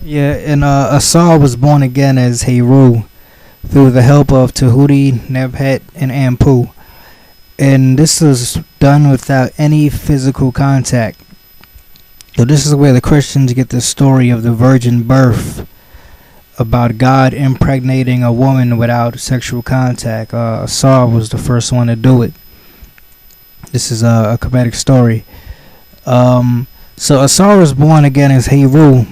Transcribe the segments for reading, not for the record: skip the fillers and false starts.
Yeah, and Asar was born again as Heru through the help of Tahuti, Nebhet, and Ampu. And this was done without any physical contact. So this is where the Christians get the story of the virgin birth, about God impregnating a woman without sexual contact. Asar was the first one to do it. This is a Kemetic story. So Asar was born again as Heru.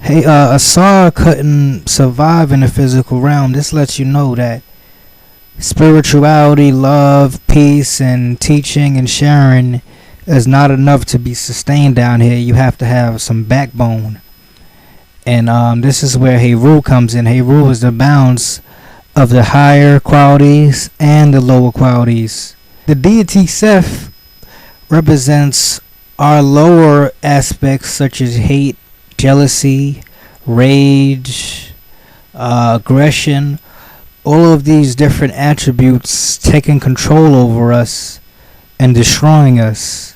Asar couldn't survive in the physical realm. This lets you know that spirituality, love, peace, and teaching and sharing is not enough to be sustained down here. You have to have some backbone. And this is where Heru comes in. Heru is the balance of the higher qualities and the lower qualities. The deity Seth represents our lower aspects such as hate, jealousy, rage, aggression, all of these different attributes taking control over us and destroying us.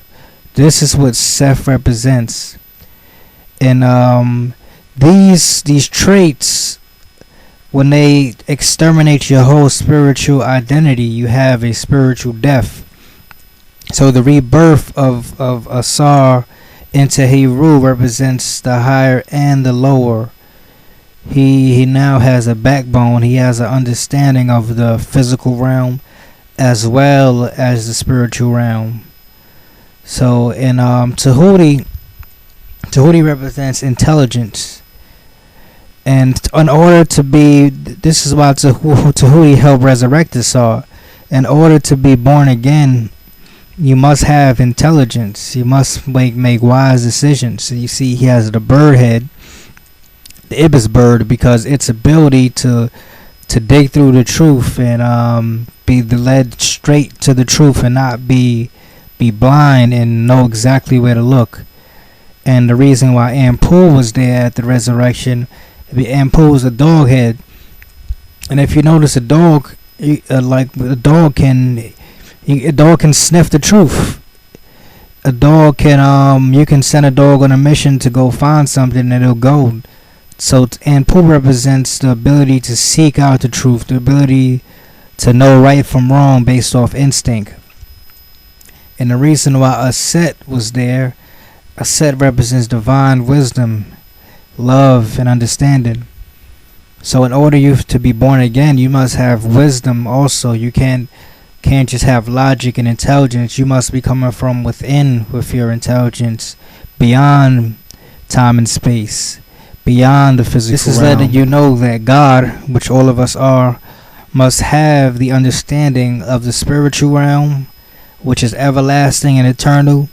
This is what Seth represents. And these traits, when they exterminate your whole spiritual identity, you have a spiritual death. So the rebirth of Asar into Heru represents the higher and the lower. He now has a backbone. He has an understanding of the physical realm as well as the spiritual realm. So in Tahuti represents intelligence. And in order to be, this is why Tahuti helped resurrect Asar. In order to be born again, you must have intelligence. You must make wise decisions. So you see, he has the bird head, the ibis bird, because its ability to dig through the truth and be led straight to the truth and not be blind and know exactly where to look. And the reason why Ampu was there at the resurrection, Ampu was a dog head, and if you notice, a dog can sniff the truth. A dog can you can send a dog on a mission to go find something and it'll go. So Ampu represents the ability to seek out the truth, the ability to know right from wrong based off instinct. And the reason why Aset was there, Aset represents divine wisdom, love, and understanding. So in order you to be born again, you must have wisdom also. You can't just have logic and intelligence. You must be coming from within with your intelligence, beyond time and space, beyond the physical realm. This is letting you know that God, which all of us are, must have the understanding of the spiritual realm, which is everlasting and eternal,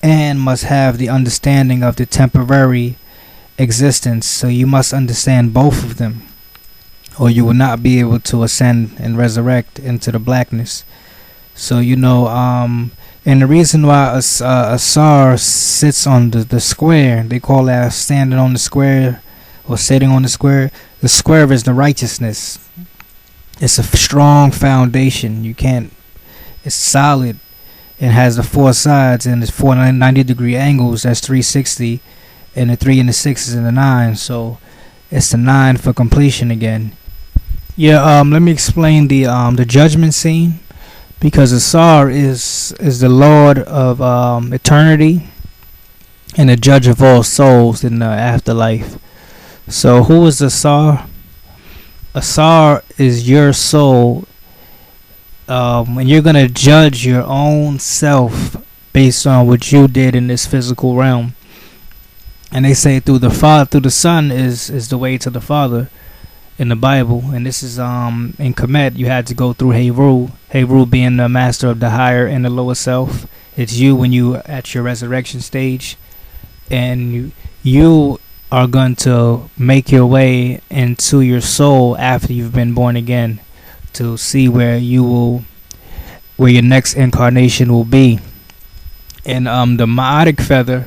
and must have the understanding of the temporary existence. So you must understand both of them, or you will not be able to ascend and resurrect into the blackness. So and the reason why Asar sits on the square, they call that standing on the square or sitting on the square. The square is the righteousness. It's a strong foundation. It's solid. It has the four sides and it's 490-degree angles. That's 360, and the 3 and the 6 is in the 9. So it's the 9 for completion again. Yeah. Let me explain the judgment scene, because Asar is the Lord of eternity and the judge of all souls in the afterlife. So who is Asar? Asar is your soul. And you're going to judge your own self based on what you did in this physical realm. And they say through the Son is the way to the Father in the Bible. And this is in Kemet, you had to go through Heru being the master of the higher and the lower self. It's you when you at your resurrection stage, and you are going to make your way into your soul after you've been born again, to see where your next incarnation will be. And the Ma'atic feather,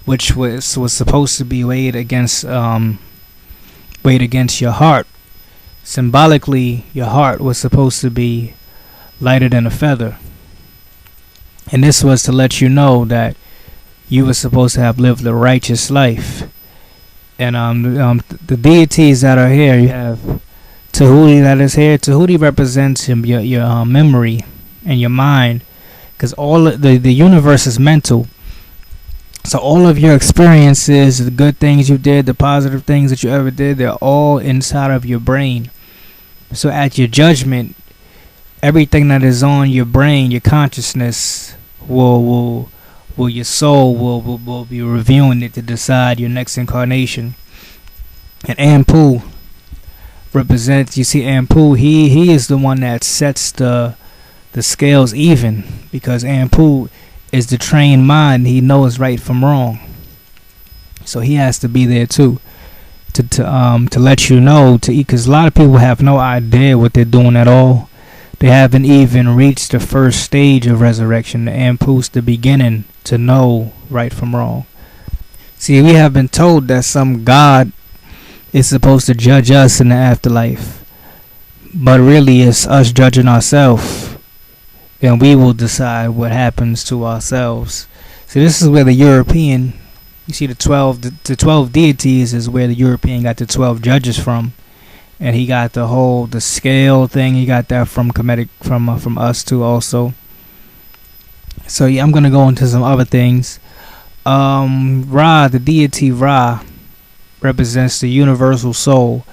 which was supposed to be weighed against your heart. Symbolically, your heart was supposed to be lighter than a feather. And this was to let you know that you were supposed to have lived a righteous life. And the deities that are here, you have Tahuti that is here. Tahuti represents your memory and your mind, because all the universe is mental. So all of your experiences, the good things you did, the positive things that you ever did, they're all inside of your brain. So at your judgment, everything that is on your brain, your consciousness, will your soul will be reviewing it to decide your next incarnation. And Ampu represents, you see, Ampu, he is the one that sets the scales even, because Ampu is the trained mind. He knows right from wrong, so he has to be there too to let you know, to eat, because a lot of people have no idea what they're doing at all. They haven't even reached the first stage of resurrection. The Ampu's the beginning to know right from wrong. See, we have been told that some God is supposed to judge us in the afterlife, but really it's us judging ourselves, and we will decide what happens to ourselves. See, this is where the European, you see, the 12 deities is where the European got the 12 judges from, and he got the scale thing. He got that from Kemetic, from us too also. So yeah, I'm gonna go into some other things. Ra, the deity Ra, represents the universal soul,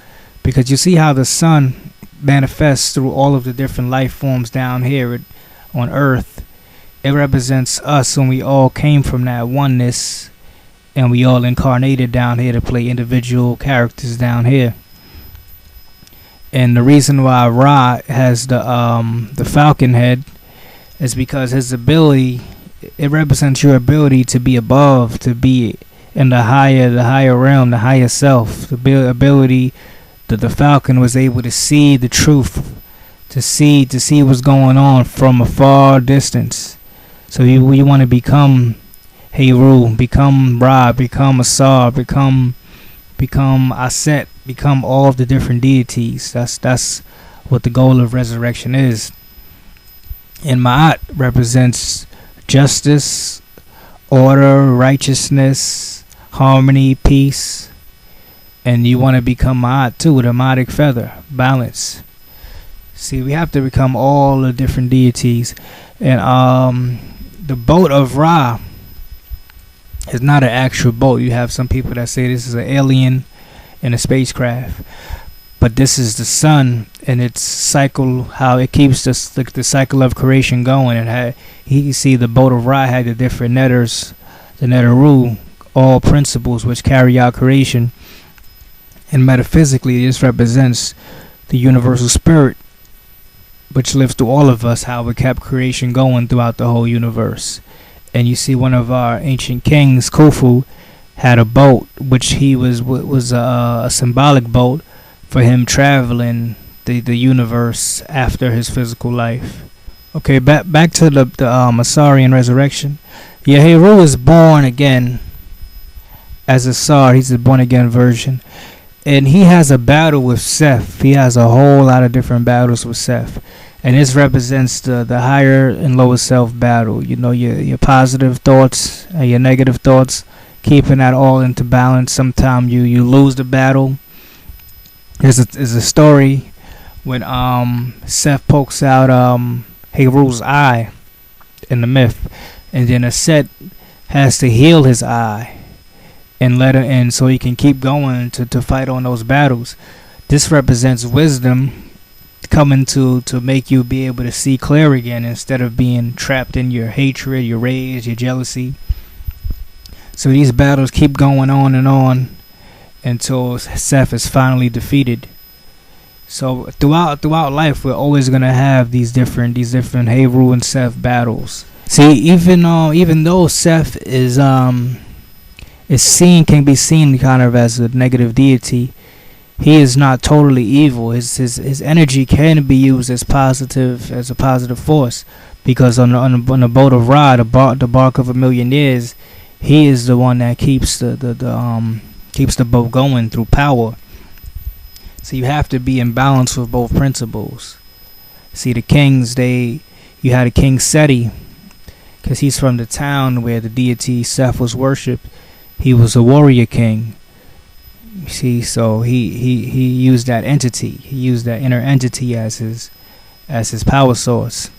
because you see how the sun manifests through all of the different life forms down here on Earth. It represents us, when we all came from that oneness, and we all incarnated down here to play individual characters down here. And the reason why Ra has the falcon head is because his ability, it represents your ability to be above, to be in the higher realm, the higher self. The ability that the falcon was able to see the truth, to see what's going on from a far distance. So you want to become Heru, become Ra, become Asar, become Aset, become all of the different deities. That's what the goal of resurrection is. And Ma'at represents justice, order, righteousness, harmony, peace. And you want to become Ma'at too, with a Ma'atic feather, balance. See, we have to become all the different deities. And the boat of Ra is not an actual boat. You have some people that say this is an alien in a spacecraft, but this is the sun and its cycle, how it keeps the cycle of creation going. And you see the boat of Ra had the different netters, the Neteru, all principles which carry out creation. And metaphysically, this represents the universal spirit which lives through all of us, how it kept creation going throughout the whole universe. And you see, one of our ancient kings, Khufu, had a boat, which he was a symbolic boat for him traveling the universe after his physical life. Okay, back to the Asarian resurrection. Yeheru is born again as Asar. He's a born again version, and he has a battle with Seth. He has a whole lot of different battles with Seth. And this represents the higher and lower self battle. You know, your positive thoughts and your negative thoughts, keeping that all into balance. Sometimes you lose the battle. There's a story when Seth pokes out Heru's eye in the myth, and then Aset has to heal his eye and let it in so he can keep going to fight on those battles. This represents wisdom coming to make you be able to see clear again, instead of being trapped in your hatred, your rage, your jealousy. So these battles keep going on and on until Seth is finally defeated. So throughout life, we're always gonna have these different Heru and Seth battles. See, even though Seth can be seen kind of as a negative deity, he is not totally evil. His energy can be used as a positive force, because on the boat of Ra, the bark of a million years, he is the one that keeps the boat going through power. So you have to be in balance with both principles. See, the kings, you had a king Seti, because he's from the town where the deity Seth was worshipped. He was a warrior king. see, so he used that entity. He used that inner entity as his power source.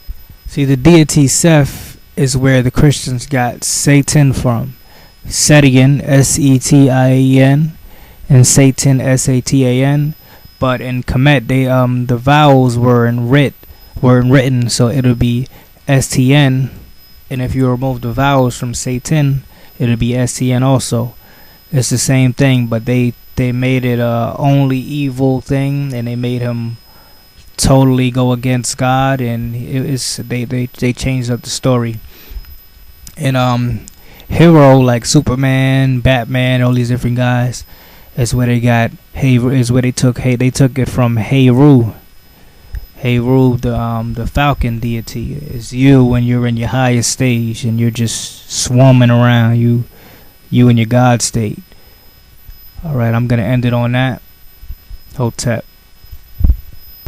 See, the deity Seth is where the Christians got Satan from. Setian, Setion, and Satan, Satan. But in Kemet, they the vowels weren't written, so it'll be Stn. And if you remove the vowels from Satan, it'll be Stn also. It's the same thing, but they made it a only evil thing, and they made him totally go against God, and they changed up the story. And hero like Superman, Batman, all these different guys, is where they got they took it from Heru. Heru, the Falcon deity, is you when you're in your highest stage and you're just swarming around, you in your God state. All right, I'm gonna end it on that. Hotep.